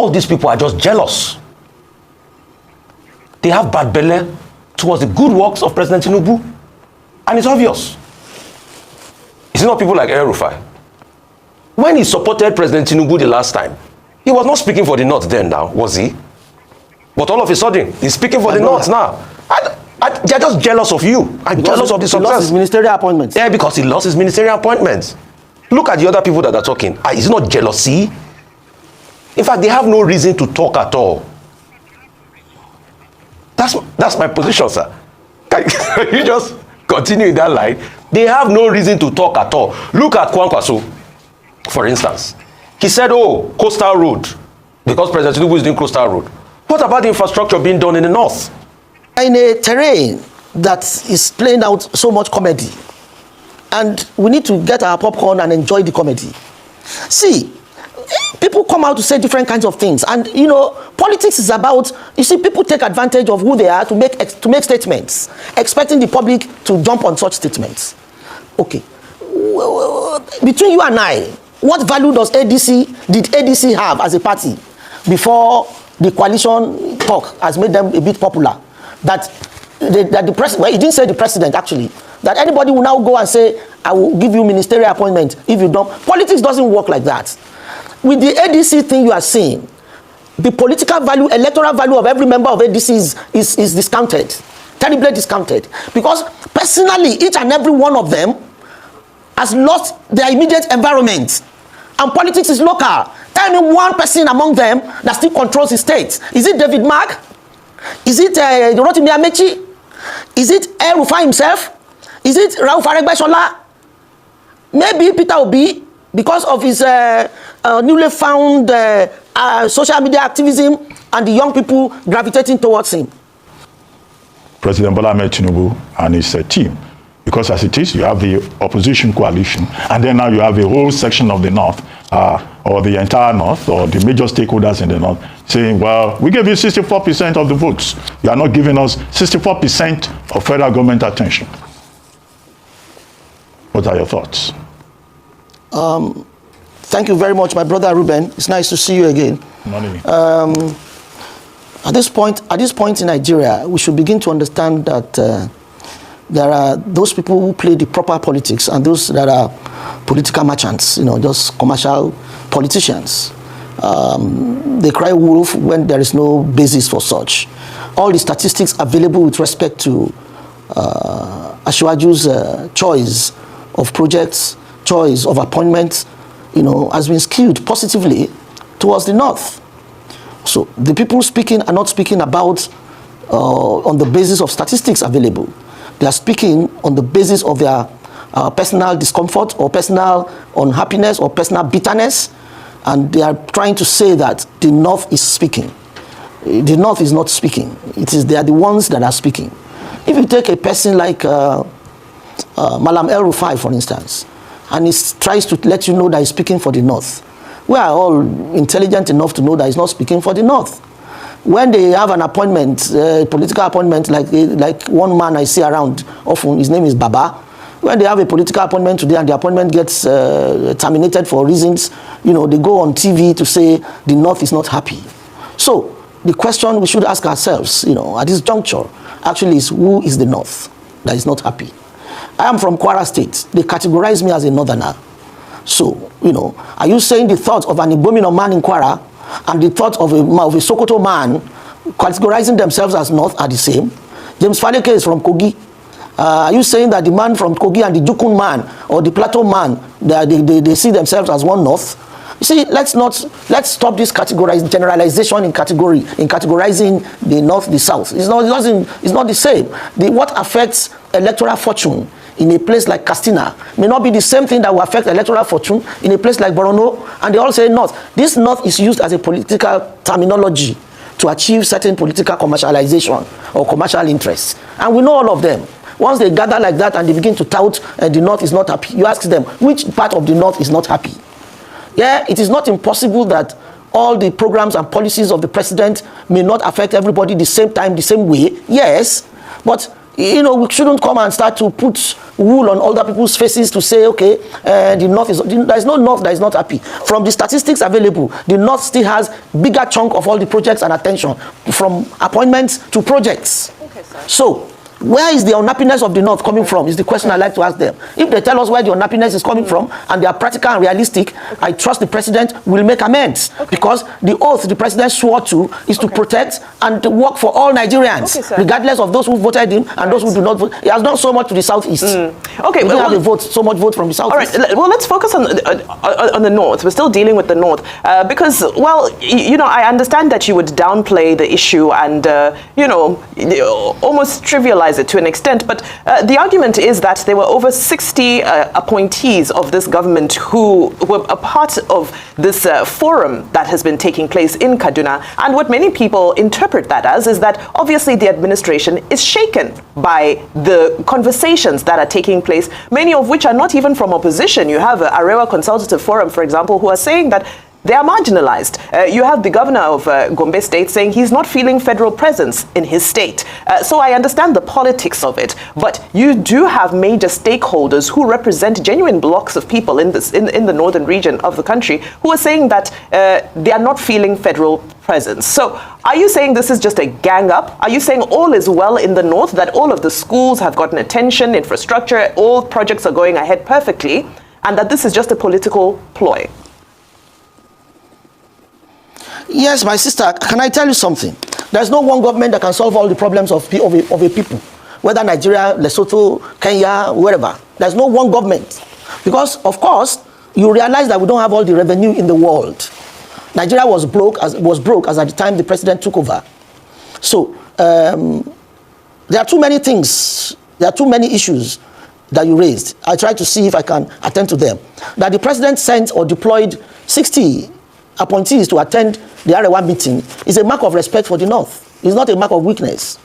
all these people are just jealous. They have bad belly towards the good works of President Tinubu, and it's obvious. It's not people like El-Rufai. When he supported President Tinubu the last time, he was not speaking for the North then now, was he? But all of a sudden, he's speaking for the North now. They're just jealous of you. I'm jealous of the success. He lost his ministerial appointments. Yeah, because he lost his ministerial appointments. Look at the other people that are talking. It's not jealousy. In fact, they have no reason to talk at all. That's my position, sir. Can you just continue in that line? They have no reason to talk at all. Look at Kwankwaso, for instance. He said, oh, coastal road, because President Tinubu is doing coastal road. What about the infrastructure being done in the north? In a terrain that is playing out so much comedy, and we need to get our popcorn and enjoy the comedy. See, people come out to say different kinds of things, and you know, politics is about, you see, people take advantage of who they are to make statements, expecting the public to jump on such statements. Okay, between you and I, what value did ADC have as a party before the coalition talk has made them a bit popular? That the president, well, he didn't say the president actually, that anybody will now go and say, I will give you ministerial appointment if you don't. Politics doesn't work like that. With the ADC thing you are saying, the political value, electoral value of every member of ADC is discounted, terribly discounted. Because personally, each and every one of them has lost their immediate environment. And politics is local. Tell me one person among them that still controls the state. Is it David Mark? Is it Rotimi Amechi? Is it El-Rufai himself? Is it Rauf Aregbesola? Maybe Peter Obi, because of his newly found social media activism and the young people gravitating towards him. President Bola Ahmed Tinubu and his team, because as it is, you have the opposition coalition, and then now you have a whole section of the North, or the entire North, or the major stakeholders in the North, saying, well, we gave you 64% of the votes. You are not giving us 64% of federal government attention. What are your thoughts? Thank you very much, my brother Ruben. It's nice to see you again. Morning. At this point in Nigeria, we should begin to understand that there are those people who play the proper politics and those that are political merchants, you know, just commercial politicians. They cry wolf when there is no basis for such. All the statistics available with respect to Asiwaju's choice of projects, choice of appointments, you know, has been skewed positively towards the North. So the people speaking are not speaking about on the basis of statistics available. They are speaking on the basis of their personal discomfort or personal unhappiness or personal bitterness, and they are trying to say that the North is speaking. The North is not speaking. They are the ones that are speaking. If you take a person like Malam El-Rufai, for instance, and he tries to let you know that he's speaking for the North, we are all intelligent enough to know that he's not speaking for the North. When they have an appointment, political appointment, like one man I see around often, his name is Baba. When they have a political appointment today and the appointment gets terminated for reasons, you know, they go on TV to say the North is not happy. So the question we should ask ourselves, you know, at this juncture, actually is who is the North that is not happy? I am from Kwara State. They categorize me as a Northerner. So, you know, are you saying the thought of an Igbominal man in Kwara and the thought of a Sokoto man categorizing themselves as North are the same? James Faleke is from Kogi. Are you saying that the man from Kogi and the Jukun man or the Plateau man, they see themselves as one North? You see, let's stop this generalization in categorizing the North, the South. It's not the same. What affects electoral fortune in a place like Katsina may not be the same thing that will affect electoral fortune in a place like Borno, and they all say North. This North is used as a political terminology to achieve certain political commercialization or commercial interests. And we know all of them. Once they gather like that and they begin to tout the North is not happy, you ask them, which part of the North is not happy? Yeah, it is not impossible that all the programs and policies of the president may not affect everybody the same time, the same way. Yes, but you know, we shouldn't come and start to put wool on other people's faces to say, okay, the North is, there is no North that is not happy. From the statistics available, the North still has bigger chunk of all the projects and attention, from appointments to projects. Okay, so, where is the unhappiness of the North coming from is the question I like to ask them. If they tell us where the unhappiness is coming from and they are practical and realistic, I trust the president will make amends. Because the oath the president swore to is to protect and to work for all Nigerians, regardless of those who voted him and those who do not vote. He has done so much to the southeast. Okay, we don't have a vote, so much vote from the southeast. All right, well, let's focus on the North. We're still dealing with the North because, well, you know, I understand that you would downplay the issue and, you know, almost trivialize it to an extent, but the argument is that there were over 60 appointees of this government who were a part of this forum that has been taking place in Kaduna, and what many people interpret that as is that obviously the administration is shaken by the conversations that are taking place, many of which are not even from opposition. You have Arewa Consultative Forum, for example, who are saying that they are marginalized. You have the governor of Gombe State saying he's not feeling federal presence in his state. So I understand the politics of it, but you do have major stakeholders who represent genuine blocks of people in the northern region of the country who are saying that they are not feeling federal presence. So are you saying this is just a gang up? Are you saying all is well in the north, that all of the schools have gotten attention, infrastructure, all projects are going ahead perfectly, and that this is just a political ploy? Yes, my sister, can I tell you something? There's no one government that can solve all the problems of a people, whether Nigeria, Lesotho, Kenya, wherever. There's no one government. Because, of course, you realize that we don't have all the revenue in the world. Nigeria was broke as at the time the president took over. So, there are too many things, there are too many issues that you raised. I try to see if I can attend to them. That the president sent or deployed 60 appointees to attend the Arewa meeting is a mark of respect for the North. It's not a mark of weakness.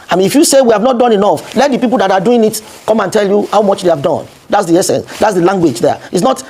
I mean, if you say we have not done enough, let the people that are doing it come and tell you how much they have done. That's the essence. That's the language there. It's not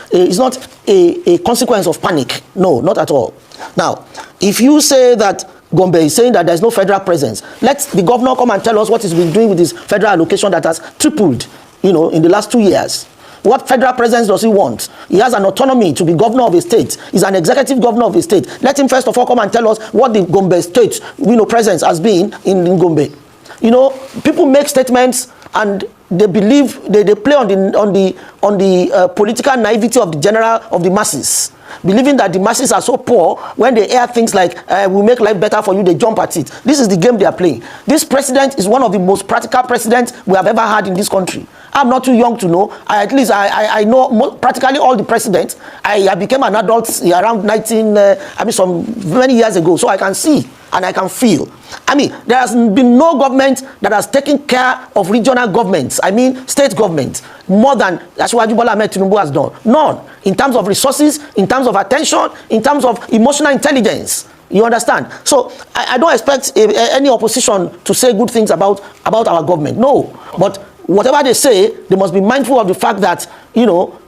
a consequence of panic. No, not at all. Now, if you say that Gombe is saying that there's no federal presence, let the governor come and tell us what he's been doing with his federal allocation that has tripled, you know, in the last 2 years. What federal presence does he want? He has an autonomy to be governor of a state. He's an executive governor of a state. Let him first of all come and tell us what the Gombe state, you know, presence has been in Gombe. You know, people make statements and they believe they play on the political naivety of the masses, believing that the masses are so poor. When they hear things like "we make life better for you," they jump at it. This is the game they are playing. This president is one of the most practical presidents we have ever had in this country. I'm not too young to know. I know practically all the presidents. I became an adult around many years ago, so I can see and I can feel. I mean, there has been no government that has taken care of regional governments, I mean state government, more than Asiwaju Bola Ahmed Tinubu has done. None. In terms of resources, in terms of attention, in terms of emotional intelligence. You understand? So I don't expect any opposition to say good things about our government. No. But whatever they say, they must be mindful of the fact that, you know,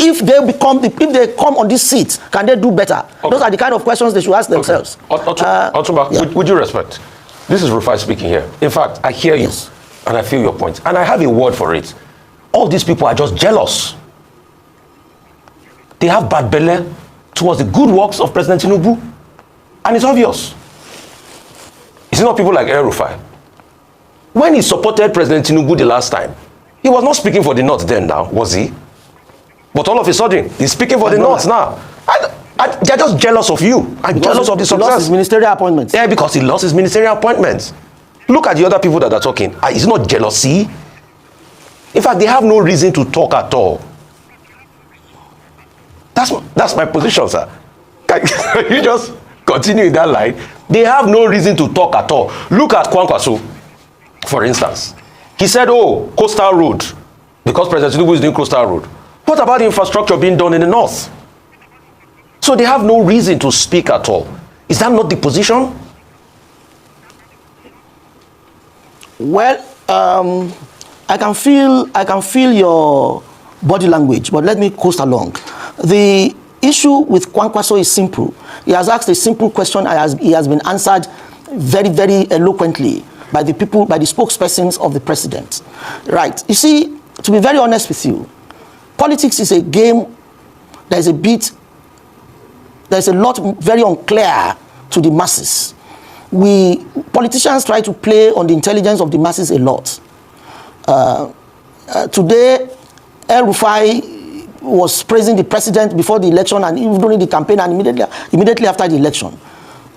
if they come on this seat, can they do better? Okay. Those are the kind of questions they should ask themselves. Okay. Otumba, yeah. Would you respect? This is Rufai speaking here. In fact, I hear you, and I feel your point, and I have a word for it. All these people are just jealous. They have bad belly towards the good works of President Tinubu, and it's obvious. It's not people like Rufai. When he supported President Tinubu the last time, he was not speaking for the North then now, was he? But all of a sudden, he's speaking for the North now. They're just jealous of you and jealous of the success. He lost his ministerial appointments. Yeah, because he lost his ministerial appointments. Look at the other people that are talking. It's not jealousy. In fact, they have no reason to talk at all. That's my position, sir. You just continue in that line. They have no reason to talk at all. Look at Kwankwaso, for instance. He said, oh, coastal road, because President Tinubu is doing coastal road. What about the infrastructure being done in the north? So they have no reason to speak at all. Is that not the position? Well, I can feel your body language, but let me coast along. The issue with Kwankwaso is simple. He has asked a simple question and he has been answered very, very eloquently. by the people, by the spokespersons of the president. Right. You see, to be very honest with you, politics is a game. There's a lot very unclear to the masses. Politicians try to play on the intelligence of the masses a lot. Today, El-Rufai was praising the president before the election and even during the campaign and immediately after the election.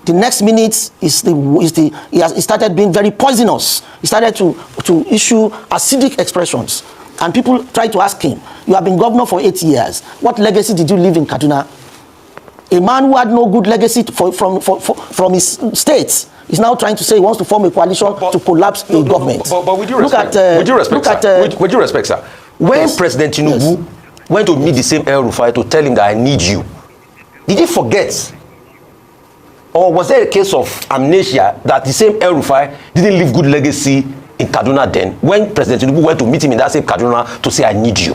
The next minute he started being very poisonous. He started to issue acidic expressions. And people tried to ask him, you have been governor for 8 years. What legacy did you leave in Kaduna? A man who had no good legacy from his state is now trying to say he wants to form a coalition to collapse a government. But with due respect, with due respect, sir, when yes, President Tinubu went to meet the same El-Rufai to tell him that I need you, did he forget? Or was there a case of amnesia that the same El-Rufai didn't leave good legacy in Kaduna then, when President Tinubu went to meet him in that same Kaduna to say I need you?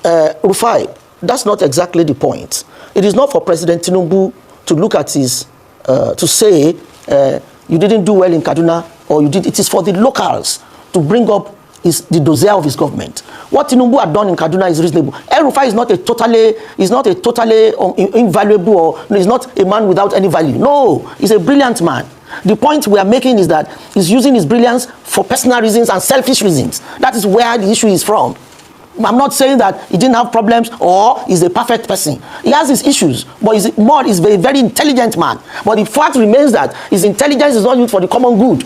Rufai, that's not exactly the point. It is not for President Tinubu to look at his, to say you didn't do well in Kaduna or you did. It is for the locals to bring up the dossier of his government. What Tinubu had done in Kaduna is reasonable. El-Rufai is not a totally invaluable, or is not a man without any value. No, he's a brilliant man. The point we are making is that he's using his brilliance for personal reasons and selfish reasons. That is where the issue is from. I'm not saying that he didn't have problems or he's a perfect person. He has his issues, but he's a very intelligent man. But the fact remains that his intelligence is not used for the common good.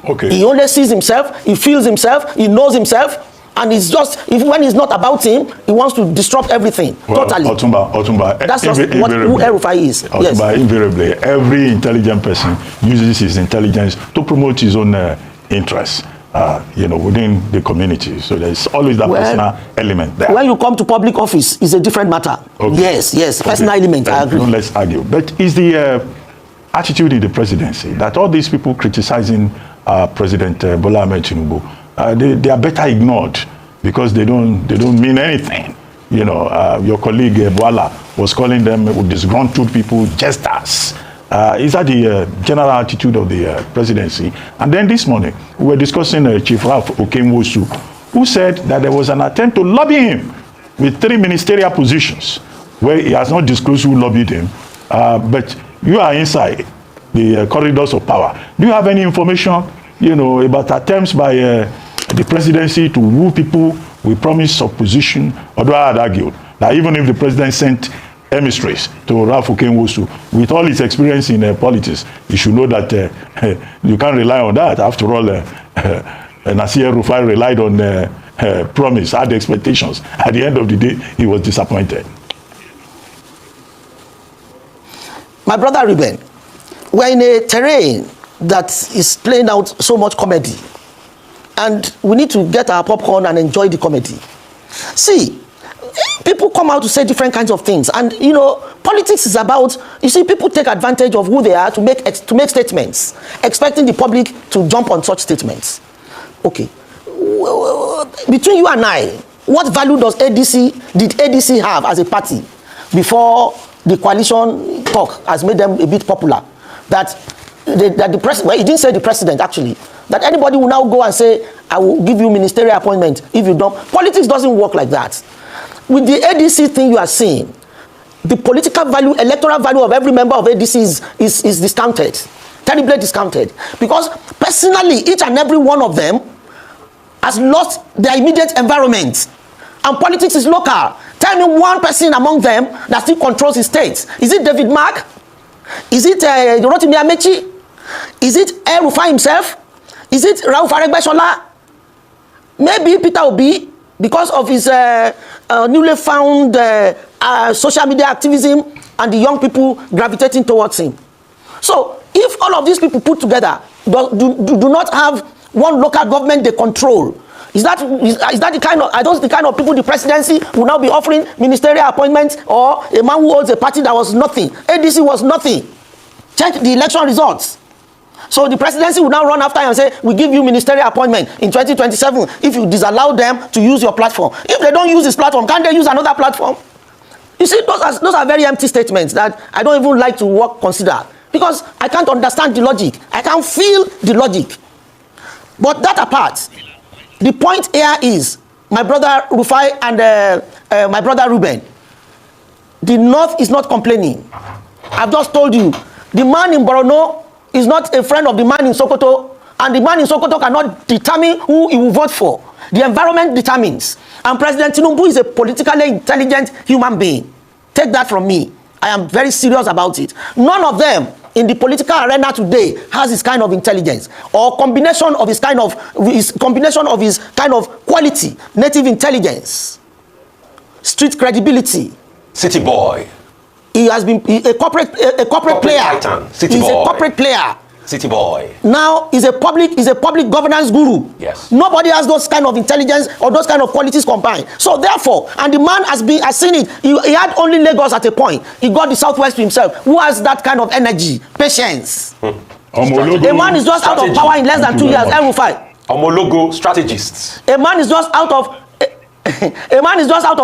Okay. He only sees himself, he feels himself, he knows himself, and it's just, when it's not about him, he wants to disrupt everything, well, totally. Otumba, that's just what El-Rufai is. Otumba, yes. Invariably, every intelligent person uses his intelligence to promote his own interests, within the community. So there's always that personal element there. When you come to public office, it's a different matter. Okay. Yes, personal element, I agree. Let's argue. But is the attitude in the presidency that all these people criticizing President Bola Ahmed Tinubu, they are better ignored because they don't mean anything. Your colleague Boala was calling them disgruntled people jesters. Is that the general attitude of the presidency? And then this morning, we were discussing Chief Ralph Okemwosu, who said that there was an attempt to lobby him with 3 ministerial positions, where he has not disclosed who lobbied him. But you are inside the corridors of power. Do you have any information, about attempts by the presidency to woo people with promise of position? Although I had argued that even if the president sent emissaries to Ralph Okemwosu, with all his experience in politics, you should know that you can't rely on that. After all, Nasir Rufai relied on promise, had expectations. At the end of the day, he was disappointed. My brother Ruben, we're in a terrain that is playing out so much comedy, and we need to get our popcorn and enjoy the comedy. See, people come out to say different kinds of things, and politics is about, people take advantage of who they are to make statements, expecting the public to jump on such statements. Okay, between you and I, what value did ADC have as a party before the coalition talk has made them a bit popular? That the president, well, he didn't say the president actually, that anybody will now go and say, I will give you ministerial appointment if you don't. Politics doesn't work like that. With the ADC thing you are seeing, the political value, electoral value of every member of ADC is discounted, terribly discounted. Because personally, each and every one of them has lost their immediate environment. And politics is local. Tell me one person among them that still controls his state. Is it David Mark? Is it Rotimi Amechi? Is it El-Rufai himself? Is it Rauf Aregbesola? Maybe Peter Obi, because of his newly found social media activism and the young people gravitating towards him. So if all of these people put together do not have one local government they control, is that the kind of, are those the kind of people the presidency will now be offering ministerial appointments, or a man who holds a party that was nothing? ADC was nothing. Check the election results. So the presidency will now run after you and say, we give you ministerial appointment in 2027 if you disallow them to use your platform. If they don't use this platform, can't they use another platform? You see, those are very empty statements that I don't even like to consider. because I can't understand the logic. I can't feel the logic. But that apart, the point here is, my brother Rufai and my brother Ruben, the North is not complaining. I've just told you, the man in Borno is not a friend of the man in Sokoto, and the man in Sokoto cannot determine who he will vote for. The environment determines. And President Tinubu is a politically intelligent human being. Take that from me. I am very serious about it. None of them in the political arena today has his kind of intelligence or combination of his kind of quality, native intelligence, street credibility. City boy. He has been a corporate player. Titan. City He's boy. a corporate player. City boy. Now he's a public governance guru. Yes. Nobody has those kind of intelligence or those kind of qualities combined. So therefore, and the man has seen it. He had only Lagos at a point. He got the Southwest to himself. Who has that kind of energy, patience? A man is just out of power in less than 2 years. El-Rufai. Homologo strategists. A man is just out of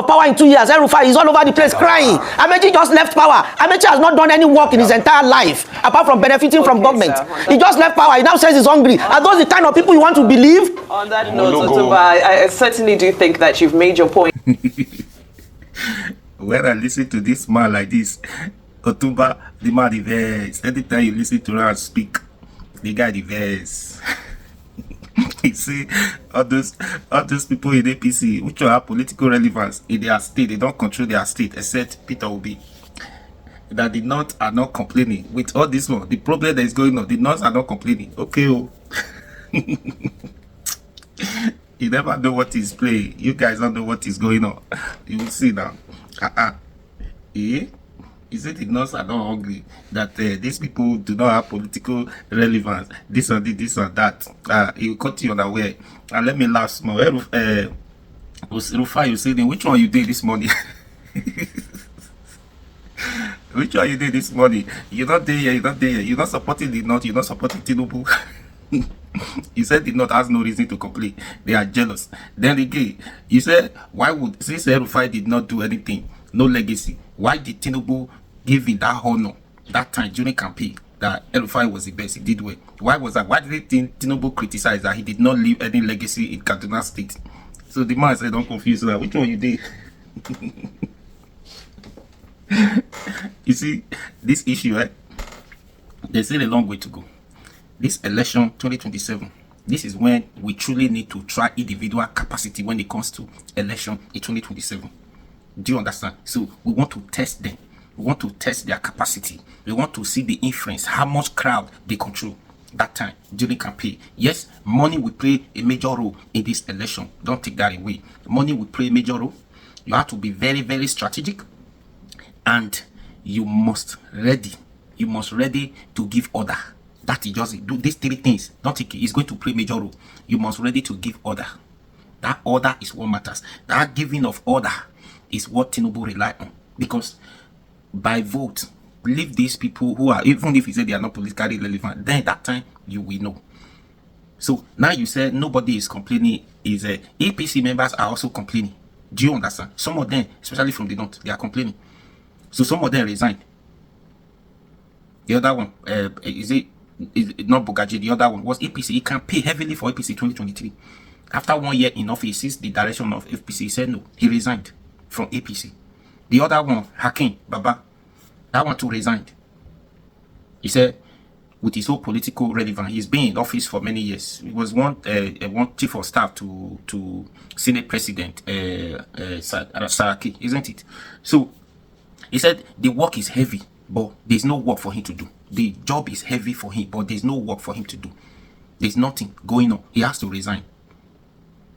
power in 2 years. El-Rufai is all over the place crying. Amechi just left power. Amechi has not done any work in his entire life apart from benefiting from government. He just left power. He now says he's hungry. Are those the kind of people you want to believe? On that note, Otumba, I certainly do think that you've made your point. When I listen to this man like this, Otumba, the man the verse. Anytime you listen to her speak, the guy the verse. You see, all those people in APC, which have political relevance in their state, they don't control their state, except Peter Obi. That the North are not complaining. With all this one, the problem that is going on, the North are not complaining. Okay, oh. You never know what is playing. You guys don't know what is going on. You will see now. Eh? He said the North are not hungry, that these people do not have political relevance, this and that. He will cut you unaware. And let me laugh small. Rufai, you said, which one you did this morning? Which one you did this morning? You're not there, you're not there. You're not supporting the North, you're not supporting Tinubu. You said the North has no reason to complain. They are jealous. Then again, you said, since Rufai did not do anything, no legacy, why did Tinubu give him that honor that time during campaign that El-Rufai was the best? He did well. Why was that? Why did they think Tinubu criticize that he did not leave any legacy in Kaduna State? So the man said, don't confuse that. Which one you did? You see, this issue, right? There's still a long way to go. This election 2027, this is when we truly need to try individual capacity when it comes to election in 2027. Do you understand? So we want to test them. We want to test their capacity. We want to see the influence, how much crowd they control that time during campaign. Yes, money will play a major role in this election. Don't take that away. Money will play a major role. You have to be very, very strategic, and you must ready. You must ready to give order. That is just do these three things. Don't think it's going to play a major role. You must ready to give order. That order is what matters. That giving of order is what Tinubu rely on, because by vote, leave these people who are, even if you say they are not politically relevant, then at that time you will know. So now you said nobody is complaining. Is APC members are also complaining. Do you understand? Some of them, especially from the North, they are complaining. So some of them resigned. The other one, is not Bogaji? The other one was APC. He campaigned heavily for APC 2023. After 1 year in office, he sees the direction of APC. He said no. He resigned from APC. The other one, Hakim Baba, that one too resigned. He said, with his whole political relevance, he's been in office for many years. He was one chief of staff to Senate President Saraki, isn't it? So he said the work is heavy, but there's no work for him to do. The job is heavy for him, but there's no work for him to do. There's nothing going on. He has to resign.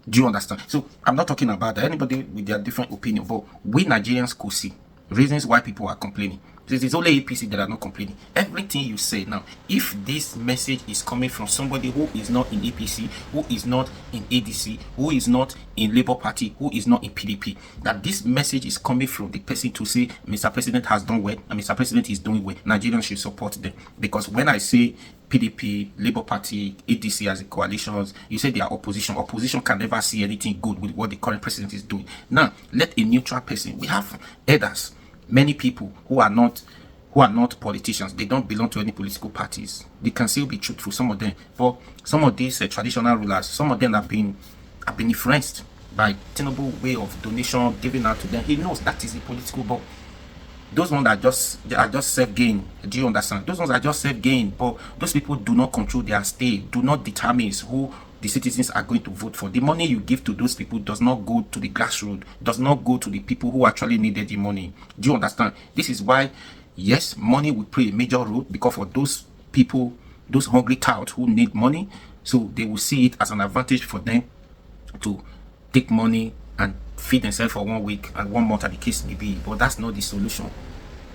Do you understand? So I'm not talking about anybody with their different opinion, but we Nigerians could see reasons why people are complaining. It's only APC that are not complaining. Everything you say now, if this message is coming from somebody who is not in APC, who is not in ADC, who is not in Labour Party, who is not in PDP, that this message is coming from the person to say Mr. President has done well and Mr. President is doing well, Nigerians should support them. Because when I say PDP, Labour Party, ADC as a coalition, you say they are opposition. Opposition can never see anything good with what the current president is doing. Now, let a neutral person, we have others, many people who are not who are not politicians, they don't belong to any political parties, they can still be truthful, some of them. But some of these traditional rulers, some of them have been influenced by Tinubu way of donation giving out to them. He knows that is a political, but those ones are just self-gain. Do you understand? Those ones are just self-gain, but those people do not control their state, do not determine who the citizens are going to vote for. The money you give to those people does not go to the grassroots, does not go to the people who actually needed the money. Do you understand? This is why, yes, money will play a major role, because for those people, those hungry touts who need money, so they will see it as an advantage for them to take money and feed themselves for 1 week and 1 month, as the case may be. But that's not the solution.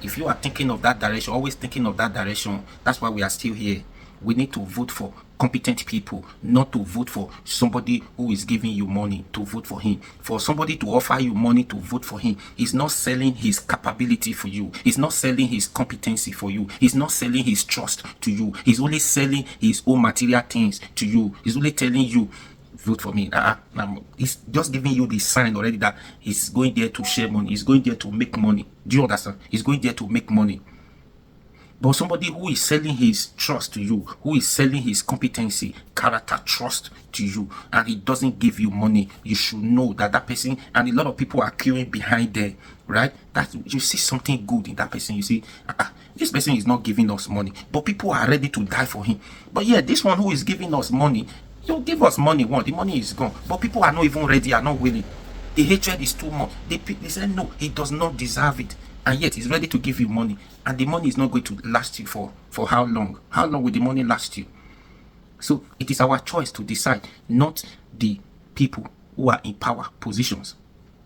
If you are thinking of that direction, always thinking of that direction, that's why we are still here. We need to vote for competent people, not to vote for somebody who is giving you money to vote for him. For somebody to offer you money to vote for him, he's not selling his capability for you. He's not selling his competency for you. He's not selling his trust to you. He's only selling his own material things to you. He's only telling you, vote for me. He's just giving you the sign already that he's going there to share money. He's going there to make money. Do you understand? He's going there to make money. But somebody who is selling his trust to you, who is selling his competency, character, trust to you, and he doesn't give you money, you should know that that person, and a lot of people are queuing behind there, right? That you see something good in that person. You see, this person is not giving us money, but people are ready to die for him. But yeah, this one who is giving us money, you give us money, the money is gone, but people are not even ready, are not willing. The hatred is too much. They say no, he does not deserve it, and yet he's ready to give you money, and the money is not going to last you for how long? How long will the money last you? So it is our choice to decide, not the people who are in power positions.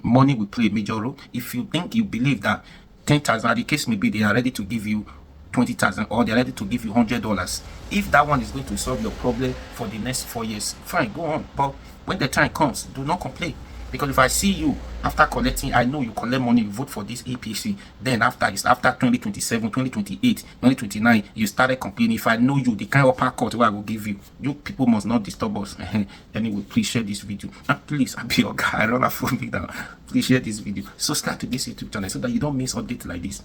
Money will play a major role. If you think, you believe that 10,000, the case may be, they are ready to give you 20,000, or they're ready to give you $100. If that one is going to solve your problem for the next 4 years, fine, go on. But when the time comes, do not complain. Because if I see you after collecting, I know you collect money, you vote for this APC, then after 2027, 2028, 2029, you started complaining. If I know you, the kind of upper cut where I will give you, you people must not disturb us. Anyway, please share this video, and please, I'll be your guy, I don't have to me down. Please share this video, subscribe to this YouTube channel so that you don't miss updates like this.